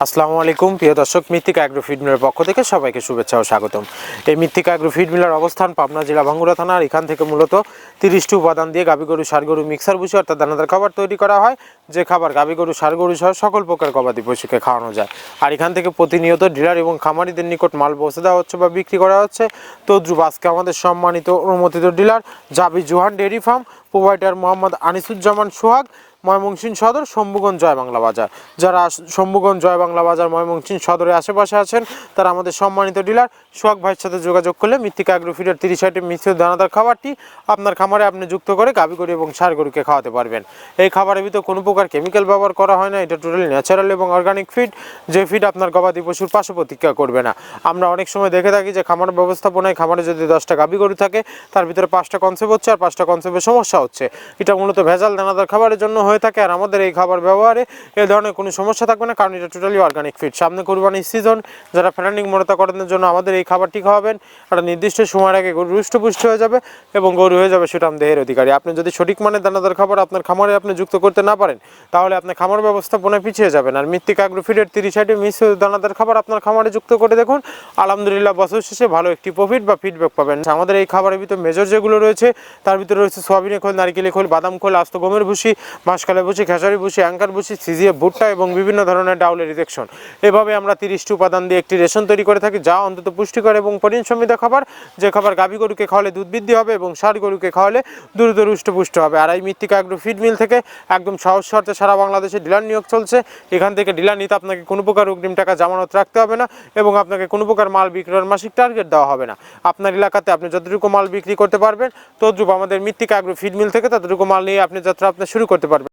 আসসালামু আলাইকুম প্রিয় দর্শক, মৃত্তিকা অ্যাগ্রো ফিড মিলের পক্ষ থেকে সবাইকে শুভেচ্ছা ও স্বাগতম। এই মৃত্তিকা অ্যাগ্রো ফিড মিলের অবস্থান পাবনা জেলা ভাঙ্গুড়া থানার। এখান থেকে মূলত 30টি উপাদান দিয়ে গাভী গরু ষাঁড় গরু মিক্সার ভুসি অর্থাৎ দানাদার খাবার তৈরি করা হয়, যে খাবার গাভী গরু ষাঁড় গরু সহ সকল প্রকার গবাদি পশুকে খাওয়ানো যায়। আর এখান থেকে প্রতিনিয়ত ডিলার এবং খামারিদের নিকট মাল পৌঁছে দেওয়া হচ্ছে বা বিক্রি করা হচ্ছে। তদ্রুপ আজকে আমাদের সম্মানিত অনুমোদিত dealer Jabi Johan dairy farm, provider Mohammad Anisuzzaman Sohag, Mymensingh Sadar, Shambhuganj জয় বাংলা বাজার। যারা শম্ভুগঞ্জ জয় বাংলা বাজার ময়মনসিংহ সদরের আশেপাশে আছেন তারা আমাদের সম্মানিত ডিলার সোহাগ ভাইয়ের সাথে যোগাযোগ করলে মৃত্তিকা অ্যাগ্রো ফিডের 30 আইটেম মিশ্রিত দানাদার খাবারটি আপনার খামারে আপনি যুক্ত করে গাভী গরু এবং ষাঁড় গরুকে খাওয়াতে পারবেন। এই খাবারের ভিতরে কোনো প্রকার কেমিক্যাল ব্যবহার করা হয় না। এটা টোটালি ন্যাচারাল এবং অর্গানিক ফিড, যে ফিড আপনার গবাদি পশুর পার্শ্ব প্রতিক্রিয়া করবে না। আমরা অনেক সময় দেখে থাকি যে খামার ব্যবস্থাপনায় খামারে যদি 10টা গাভী গরু থাকে তার ভিতরে 5টা কনসেপ্ট হচ্ছে আর 5টা কনসেপ্টের সমস্যা হচ্ছে। এটা মূলত ভেজাল দানাদার খাবারের জন্য হয়ে থাকে। আর আমাদের এই খাবার ব্যবহারে এ ধরনের কোনো সমস্যা থাকবে না, কারণ এটা টোটালি অর্গানিক ফিড। সামনে কুরবানির সিজন, যারা ফ্যাটানিং মোটাতাকরণের জন্য আমাদের এই খাবারটি খাওয়াবেন, একটা নির্দিষ্ট সময়ের আগে গরু হৃষ্টপুষ্ট হয়ে যাবে এবং গরু হয়ে যাবে সুঠাম দেহের অধিকারী। আপনি যদি সঠিক মানের দানাদার খাবার আপনার খামারে আপনি যুক্ত করতে না পারেন তাহলে আপনি খামার ব্যবস্থাপনায় পিছিয়ে যাবেন। আর মৃত্তিকা অ্যাগ্রো ফিডের 30 আইটেম মিশ্রিত দানাদার খাবার আপনার খামারে যুক্ত করে দেখুন, আলহামদুলিল্লাহ বছর শেষে ভালো একটি প্রফিট বা ফিডব্যাক পাবেন। আমাদের এই খাবারের ভিতরে মেজর যেগুলো রয়েছে তার ভিতরে রয়েছে সোয়াবিনের খোল, নারিকেলের খোল, বাদাম খোল, আস্ত গমের ভুসি, মাসকালের ভুসি, খেসারি ভুসি, অ্যাঙ্কার ভুসি, সিজিএফ ভুট্টা এবং বিভিন্ন ধরনের ডাউলের রিজেকশন। এভাবে আমরা 30টি উপাদান দিয়ে একটি রেশন তৈরি করে থাকি, যা অন্তত পুষ্টিকর এবং প্রোটিন সমৃদ্ধ খাবার, যে খাবার গাভী গরুকে খাওয়ালে দুধ বৃদ্ধি হবে এবং ষাঁড় গরুকে খাওয়ালে দ্রুত হৃষ্টপুষ্ট হবে। আর এই মৃত্তিকা অ্যাগ্রো ফিড মিল থেকে একদম সহজ শর্তে সারা বাংলাদেশে ডিলার নিয়োগ চলছে। এখান থেকে ডিলার নিতে আপনাকে কোনো প্রকার অগ্রিম টাকা জামানত রাখতে হবে না এবং আপনাকে কোনো প্রকার মাল বিক্রয়ের মাসিক টার্গেট দেওয়া হবে না। আপনার এলাকাতে আপনি যতটুকু মাল বিক্রি করতে পারবেন তদ্রুপ আমাদের মৃত্তিকা অ্যাগ্রো ফিড মিল থেকে ততটুকু মাল নিয়ে আপনি যাত্রা শুরু করতে পারবেন।